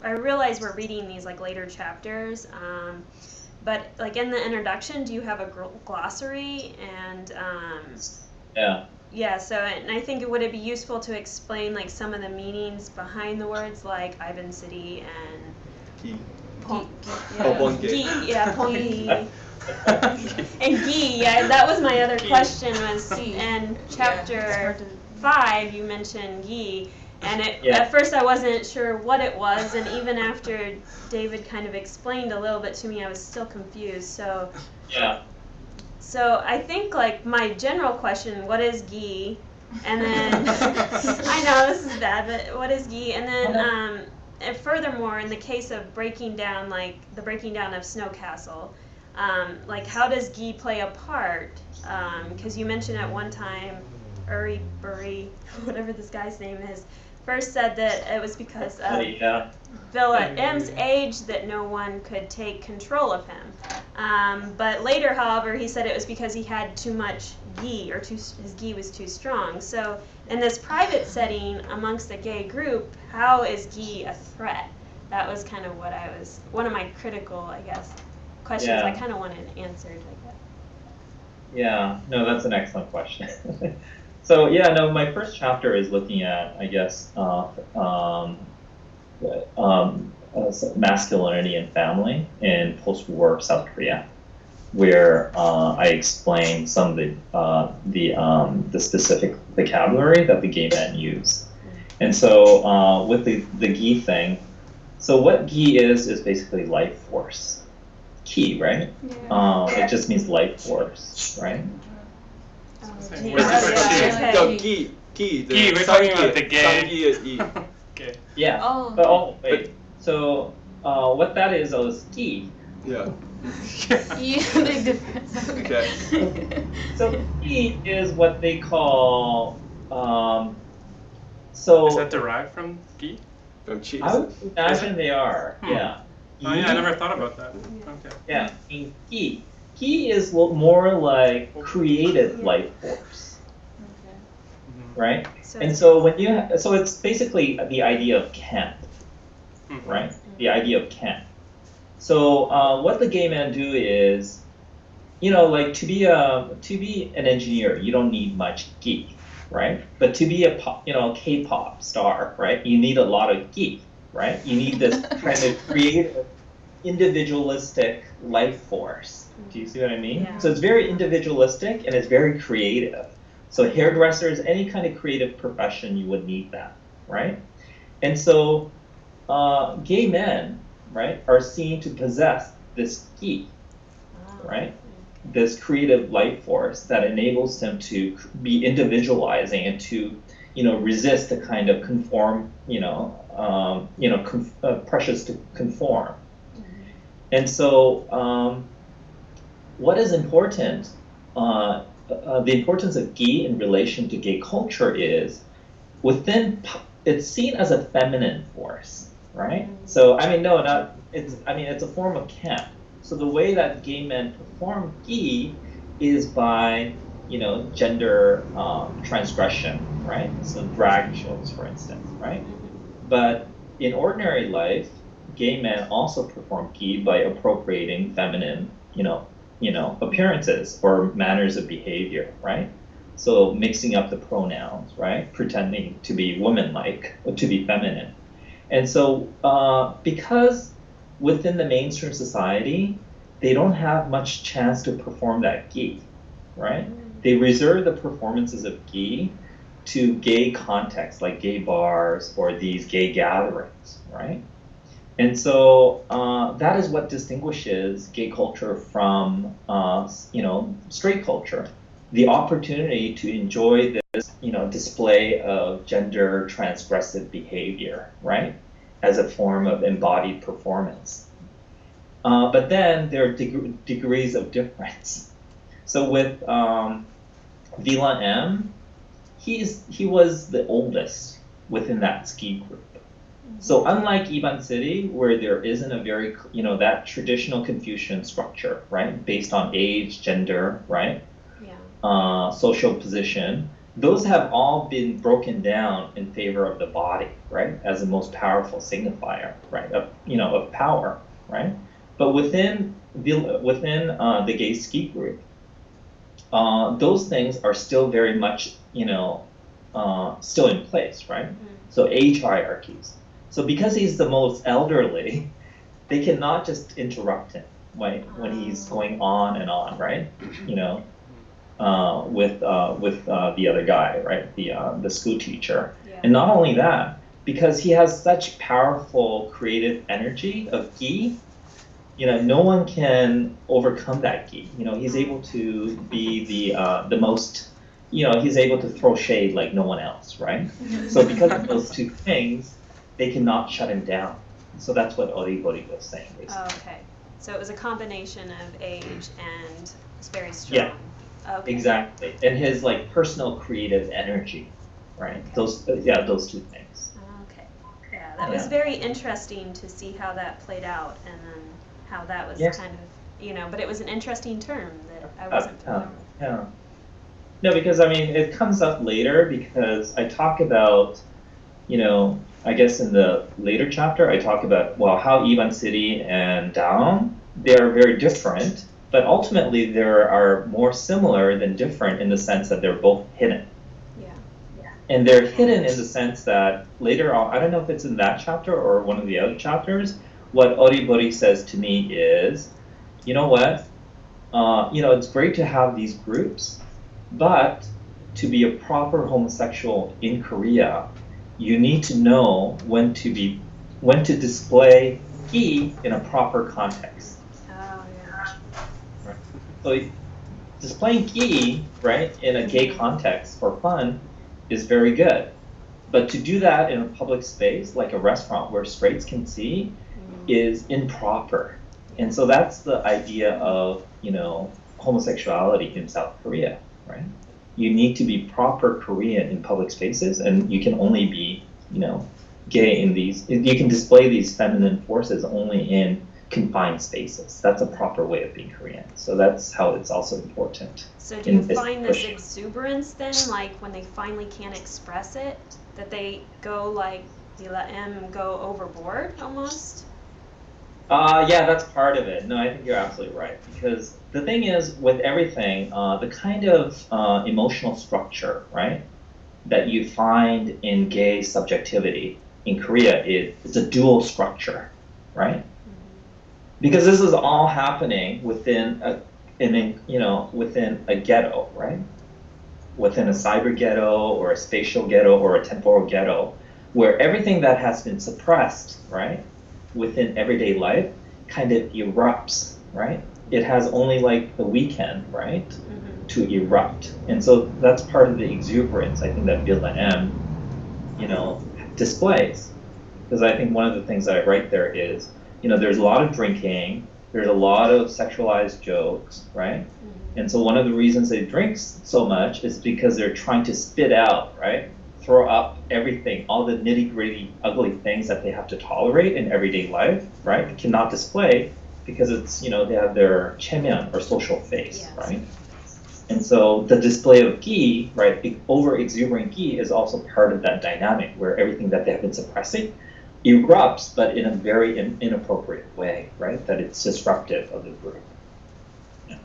I realize we're reading these like later chapters, but like in the introduction, do you have a glossary? And yeah, so and I think would it be useful to explain like some of the meanings behind the words like Ivan City and Gi. Pongi. And Gi, yeah, that was my other question was in chapter 5 you mentioned Gi. And at first I wasn't sure what it was, and even after David kind of explained a little bit to me, I was still confused. So I think like my general question, what is Gi? And then I know this is bad, but what is Gi? And then and furthermore, in the case of breaking down, like the breaking down of Snow Castle, like how does Gi play a part? Because you mentioned at one time, Uri Buri, whatever this guy's name is, first said that it was because of Villa M's age that no one could take control of him. But later, however, he said it was because he had too much Gi, or his Gi was too strong. So in this private setting amongst a gay group, how is Gi a threat? That was kind of what one of my critical, I guess, questions I kind of wanted answered like that. Yeah, no, that's an excellent question. So yeah, no, my first chapter is looking at, I guess, masculinity and family in post-war South Korea, where I explain some of the specific vocabulary that the gay men use. And so with the Gi thing, so what Gi is basically life force. Ki, right? It just means life force, right? Gi. We're talking about the gay. Okay. Yeah. But wait. So what that is Gi. Yeah. Big difference. Okay. So Gi is what they call Is that derived from Gi? From cheese. I would imagine they are. Yeah. Oh yeah, I never thought about that. Okay. Yeah. Gi. Gi is more like creative life force. Right? And so so it's basically the idea of Kent, right? The idea of Kent. So what the gay men do is, like to be an engineer, you don't need much Gi, right? But to be a K-pop star, right? You need a lot of Gi, right? You need this kind of creative, individualistic life force. Do you see what I mean? Yeah. So it's very individualistic and it's very creative. So hairdressers, any kind of creative profession, you would need that, right? And so gay men, right, are seen to possess this Gi, right? This creative life force that enables them to be individualizing and to, resist the kind of conform, pressures to conform. And so what is important, the importance of Gi in relation to gay culture is it's seen as a feminine force, right? So it's a form of Kent. So the way that gay men perform Gi is by gender transgression, right? So drag shows, for instance, right? But in ordinary life, gay men also perform Gi by appropriating feminine, appearances or manners of behavior, right? So mixing up the pronouns, right? Pretending to be woman-like or to be feminine. And so because within the mainstream society, they don't have much chance to perform that Gi, right? They reserve the performances of Gi to gay contexts like gay bars or these gay gatherings, right? And so that is what distinguishes gay culture from, straight culture. The opportunity to enjoy this, display of gender transgressive behavior, right, as a form of embodied performance. But then there are degrees of difference. So with Villa M, he was the oldest within that ski group. So unlike Iban City, where there isn't a very, that traditional Confucian structure, right, based on age, gender, right, social position, those have all been broken down in favor of the body, right, as the most powerful signifier, right, of power, right. But within the gay ski group, those things are still very much, still in place, right? Mm-hmm. So age hierarchies. So because he's the most elderly, they cannot just interrupt him, right, when he's going on and on, right? With the other guy, right, the school teacher. Yeah. And not only that, because he has such powerful creative energy of gi, no one can overcome that gi. He's able to be the most, he's able to throw shade like no one else, right? So because of those two things, they cannot shut him down. So that's what Oribori was saying, basically. Oh, okay. So it was a combination of age and it's very strong. Yeah. Okay. Exactly. And his like personal creative energy, right? Okay. Those two things. Okay. Yeah, that was very interesting to see how that played out and then how that was kind of, but it was an interesting term that I wasn't familiar with. Yeah. No, because I mean, it comes up later because I talk about, I guess in the later chapter, I talk about, how Iban City and Daum, they are very different, but ultimately they are more similar than different in the sense that they're both hidden. Yeah. And they're hidden in the sense that later on, I don't know if it's in that chapter or one of the other chapters, what Oribori says to me is, you know what, it's great to have these groups, but to be a proper homosexual in Korea, you need to know when to display gi in a proper context. Oh, yeah. Right. So displaying gi, right, in a gay context for fun is very good. But to do that in a public space, like a restaurant where straights can see, is improper. And so that's the idea of, homosexuality in South Korea, right? You need to be proper Korean in public spaces, and you can only be, gay in these, you can display these feminine forces only in confined spaces. That's a proper way of being Korean. So that's how it's also important. So do you find this exuberance then, like when they finally can't express it, that they go like, you let them go overboard almost? Yeah, that's part of it. No, I think you're absolutely right. Because the thing is, with everything, the kind of emotional structure, right, that you find in gay subjectivity in Korea, it's a dual structure, right? Mm-hmm. Because this is all happening within a ghetto, right? Within a cyber ghetto or a spatial ghetto or a temporal ghetto, where everything that has been suppressed, right, within everyday life kind of erupts, right? It has only like the weekend, right, to erupt. And so that's part of the exuberance, I think, that Villa M, displays. Because I think one of the things that I write there is, there's a lot of drinking, there's a lot of sexualized jokes, right? And so one of the reasons they drink so much is because they're trying to spit out, right? Throw up everything, all the nitty-gritty, ugly things that they have to tolerate in everyday life, right? They cannot display because it's, they have their cheomyeon or social face, yes, right? And so the display of gi, right, over-exuberant gi is also part of that dynamic where everything that they have been suppressing erupts, but in a very inappropriate way, right? That it's disruptive of the group. Yeah.